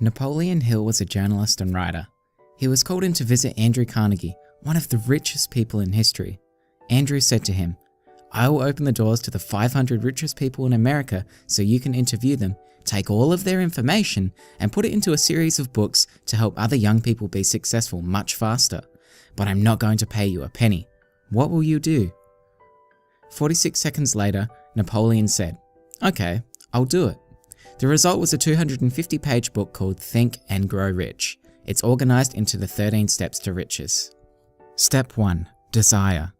Napoleon Hill was a journalist and writer. He was called in to visit Andrew Carnegie, one of the richest people in history. Andrew said to him, "I will open the doors to the 500 richest people in America so you can interview them, take all of their information, and put it into a series of books to help other young people be successful much faster. But I'm not going to pay you a penny. What will you do?" 46 seconds later, Napoleon said, "Okay, I'll do it." The result was a 250-page book called Think and Grow Rich. It's organized into the 13 steps to riches. Step 1. Desire.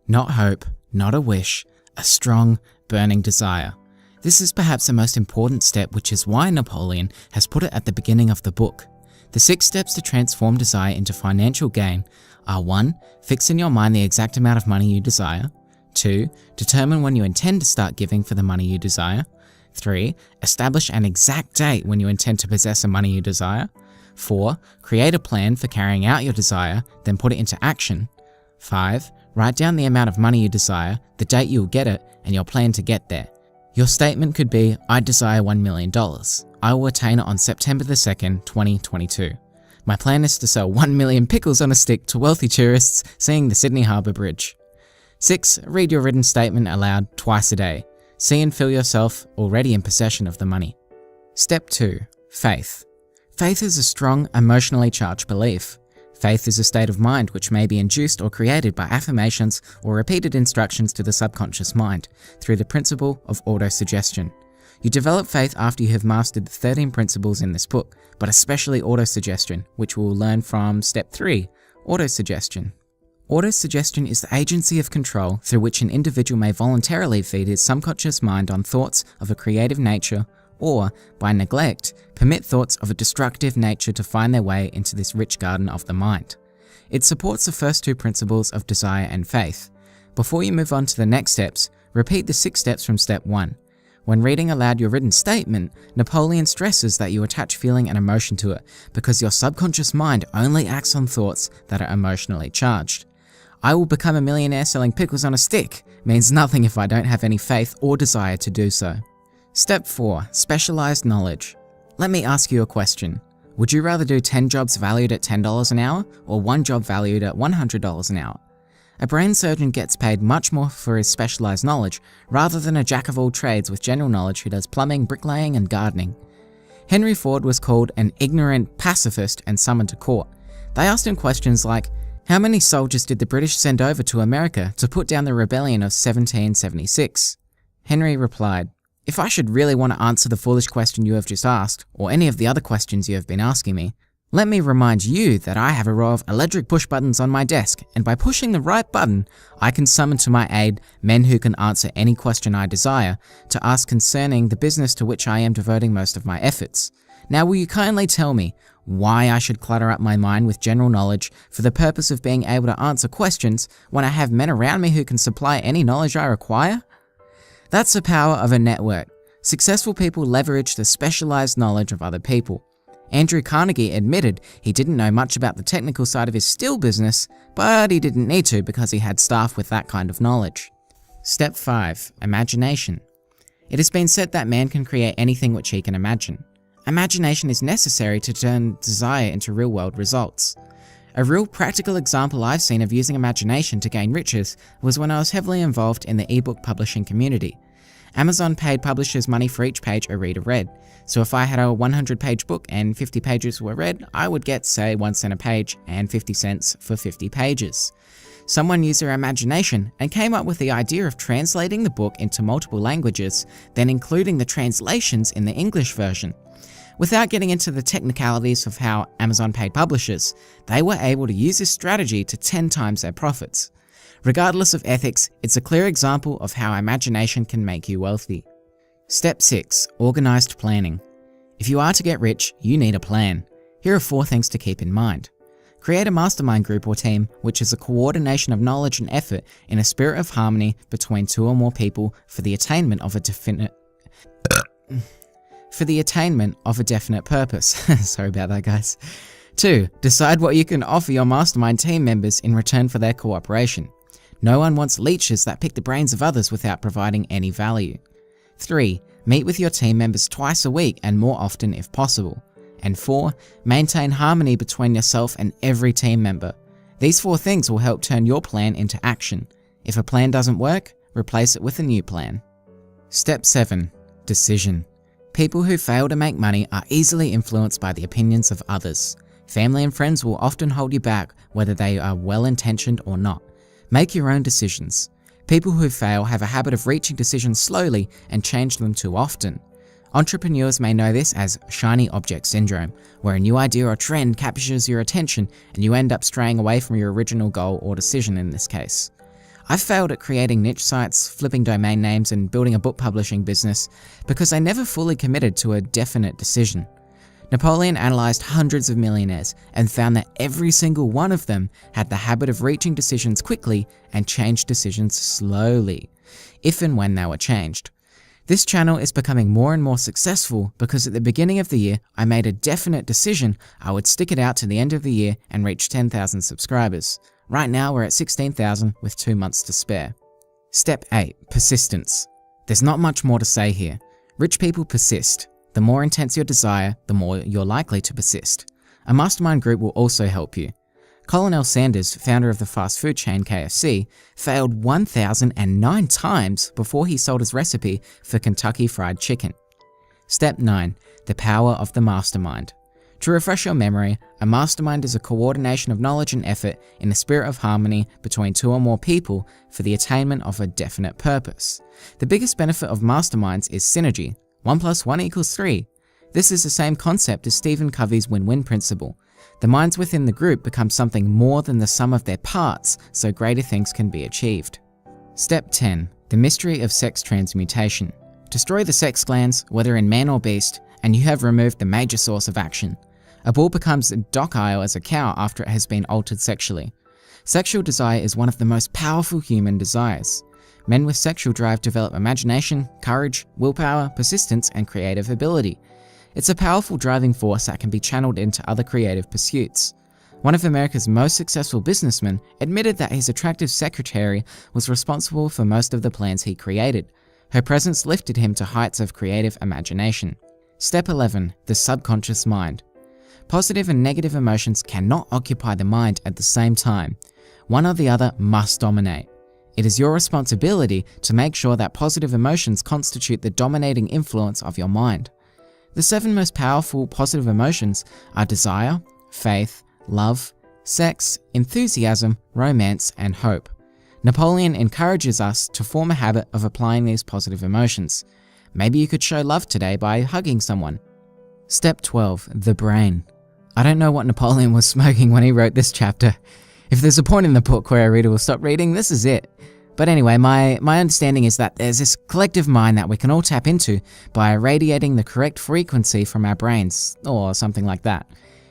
Not hope, not a wish, a strong, burning desire. This is perhaps the most important step, which is why Napoleon has put it at the beginning of the book. The 6 steps to transform desire into financial gain are 1. Fix in your mind the exact amount of money you desire. 2. Determine when you intend to start giving for the money you desire. 3. Establish an exact date when you intend to possess the money you desire. 4. Create a plan for carrying out your desire, then put it into action. 5. Write down the amount of money you desire, the date you will get it, and your plan to get there. Your statement could be, "I desire $1 million. I will attain it on September the 2nd, 2022. My plan is to sell 1 million pickles on a stick to wealthy tourists seeing the Sydney Harbour Bridge." 6. Read your written statement aloud twice a day. See and feel yourself already in possession of the money. Step 2. Faith. Faith is a strong, emotionally charged belief. Faith is a state of mind which may be induced or created by affirmations or repeated instructions to the subconscious mind through the principle of autosuggestion. You develop faith after you have mastered the 13 principles in this book, but especially autosuggestion, which we will learn from Step 3, autosuggestion. Autosuggestion is the agency of control through which an individual may voluntarily feed his subconscious mind on thoughts of a creative nature or, by neglect, permit thoughts of a destructive nature to find their way into this rich garden of the mind. It supports the first 2 principles of desire and faith. Before you move on to the next steps, repeat the 6 steps from Step 1. When reading aloud your written statement, Napoleon stresses that you attach feeling and emotion to it because your subconscious mind only acts on thoughts that are emotionally charged. "I will become a millionaire selling pickles on a stick" means nothing if I don't have any faith or desire to do so. Step 4. Specialized knowledge. Let me ask you a question. Would you rather do 10 jobs valued at $10 an hour or 1 job valued at $100 an hour? A brain surgeon gets paid much more for his specialized knowledge rather than a jack of all trades with general knowledge who does plumbing, bricklaying, and gardening. Henry Ford was called an ignorant pacifist and summoned to court. They asked him questions like, how many soldiers did the British send over to America to put down the rebellion of 1776? Henry replied, "If I should really want to answer the foolish question you have just asked, or any of the other questions you have been asking me, let me remind you that I have a row of electric push buttons on my desk, and by pushing the right button, I can summon to my aid men who can answer any question I desire to ask concerning the business to which I am devoting most of my efforts. Now will you kindly tell me why I should clutter up my mind with general knowledge for the purpose of being able to answer questions when I have men around me who can supply any knowledge I require?" That's the power of a network. Successful people leverage the specialized knowledge of other people. Andrew Carnegie admitted he didn't know much about the technical side of his steel business, but he didn't need to because he had staff with that kind of knowledge. Step 5. Imagination. It has been said that man can create anything which he can imagine. Imagination is necessary to turn desire into real-world results. A real practical example I've seen of using imagination to gain riches was when I was heavily involved in the ebook publishing community. Amazon paid publishers money for each page a reader read, so if I had a 100-page book and 50 pages were read, I would get, say, 1 cent a page and 50 cents for 50 pages. Someone used their imagination and came up with the idea of translating the book into multiple languages, then including the translations in the English version. Without getting into the technicalities of how Amazon paid publishers, they were able to use this strategy to 10 times their profits. Regardless of ethics, it's a clear example of how imagination can make you wealthy. Step 6. Organized planning. If you are to get rich, you need a plan. Here are 4 things to keep in mind. Create a mastermind group or team, which is a coordination of knowledge and effort in a spirit of harmony between 2 or more people for the attainment of a definite purpose. Sorry about that, guys. 2. Decide what you can offer your mastermind team members in return for their cooperation. No one wants leeches that pick the brains of others without providing any value. 3. Meet with your team members twice a week and more often if possible. And 4. Maintain harmony between yourself and every team member. These 4 things will help turn your plan into action. If a plan doesn't work, replace it with a new plan. Step 7. Decision. People who fail to make money are easily influenced by the opinions of others. Family and friends will often hold you back, whether they are well-intentioned or not. Make your own decisions. People who fail have a habit of reaching decisions slowly and change them too often. Entrepreneurs may know this as shiny object syndrome, where a new idea or trend captures your attention and you end up straying away from your original goal or decision in this case. I've failed at creating niche sites, flipping domain names, and building a book publishing business because I never fully committed to a definite decision. Napoleon analyzed hundreds of millionaires and found that every single one of them had the habit of reaching decisions quickly and changed decisions slowly, if and when they were changed. This channel is becoming more and more successful because at the beginning of the year, I made a definite decision I would stick it out to the end of the year and reach 10,000 subscribers. Right now we're at 16,000 with 2 months to spare. Step 8. Persistence. There's not much more to say here. Rich people persist. The more intense your desire, the more you're likely to persist. A mastermind group will also help you. Colonel Sanders, founder of the fast food chain KFC, failed 1,009 times before he sold his recipe for Kentucky Fried Chicken. Step 9. The power of the mastermind. To refresh your memory, a mastermind is a coordination of knowledge and effort in a spirit of harmony between 2 or more people for the attainment of a definite purpose. The biggest benefit of masterminds is synergy. 1 + 1 = 3. This is the same concept as Stephen Covey's win-win principle. The minds within the group become something more than the sum of their parts, so greater things can be achieved. Step 10. The mystery of sex transmutation. Destroy the sex glands, whether in man or beast, and you have removed the major source of action. A bull becomes docile as a cow after it has been altered sexually. Sexual desire is one of the most powerful human desires. Men with sexual drive develop imagination, courage, willpower, persistence, and creative ability. It's a powerful driving force that can be channeled into other creative pursuits. One of America's most successful businessmen admitted that his attractive secretary was responsible for most of the plans he created. Her presence lifted him to heights of creative imagination. Step 11. The subconscious mind. Positive and negative emotions cannot occupy the mind at the same time. One or the other must dominate. It is your responsibility to make sure that positive emotions constitute the dominating influence of your mind. The 7 most powerful positive emotions are desire, faith, love, sex, enthusiasm, romance, and hope. Napoleon encourages us to form a habit of applying these positive emotions. Maybe you could show love today by hugging someone. Step 12. The brain. I don't know what Napoleon was smoking when he wrote this chapter. If there's a point in the book where a reader will stop reading, this is it. But anyway, my understanding is that there's this collective mind that we can all tap into by irradiating the correct frequency from our brains, or something like that.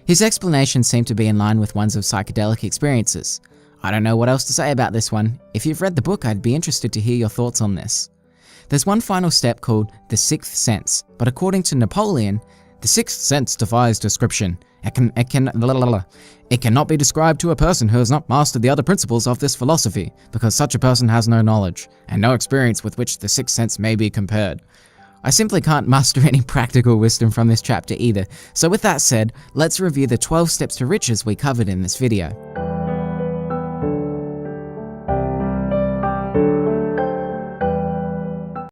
His explanations seem to be in line with ones of psychedelic experiences. I don't know what else to say about this one. If you've read the book, I'd be interested to hear your thoughts on this. There's one final step called the 6th sense, but according to Napoleon, the 6th sense defies description. It cannot be described to a person who has not mastered the other principles of this philosophy, because such a person has no knowledge, and no experience with which the 6th sense may be compared. I simply can't muster any practical wisdom from this chapter either, so with that said, let's review the 12 steps to riches we covered in this video.